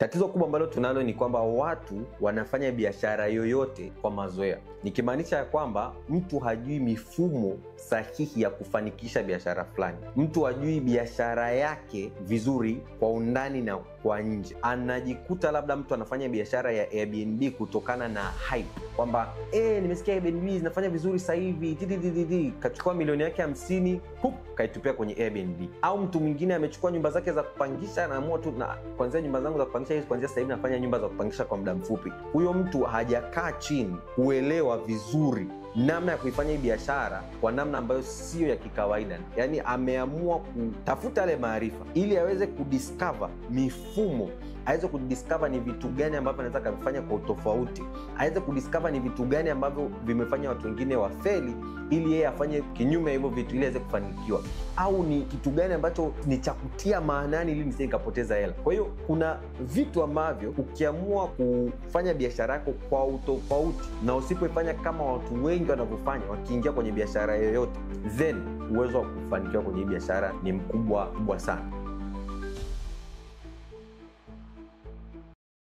Tatizo kubwa ambalo tunalo ni kwamba watu wanafanya biashara yoyote kwa mazoea. Nikimaanisha ya kwamba mtu hajui mifumo sahihi ya kufanikisha biashara fulani. Mtu hajui biashara yake vizuri kwa undani na kwa nje. Anajikuta labda mtu anafanya biashara ya Airbnb kutokana na hype. Kwamba nimesikia Airbnb zinafanya vizuri sasa hivi, kachukua milioni yake 50, kaitupia kwenye Airbnb. Au mtu mwingine amechukua nyumba zake za kupangisha, anaamua tu na kuanzia nyumba zangu za kupangisha hizi, kuanzia sasa hivi nafanya nyumba za kupangisha kwa muda mfupi. Huyo mtu hajakaa chini kuelewa vizuri namna ya kuifanya hii biashara kwa namna ambayo sio ya kikawaida. Yaani ameamua kutafuta yale maarifa ili aweze kudiscover mifumo, aweze kudiscover ni vitu gani ambavyo anaweza kufanya kwa utofauti, aweze kudiscover ni vitu gani ambavyo vimefanya watu wengine wafeli ili yeye afanye kinyume hivyo vitu ili aweze kufanikiwa, au ni kitu gani ambacho ni cha kutia maanani ili nisije nikapoteza hela. Kwa hiyo kuna vitu ambavyo ukiamua kufanya biashara yako kwa utofauti na usipoifanya kama watu wengi wanavyofanya wakiingia kwenye biashara yoyote, then uwezo wa kufanikiwa kwenye biashara ni mkubwa sana.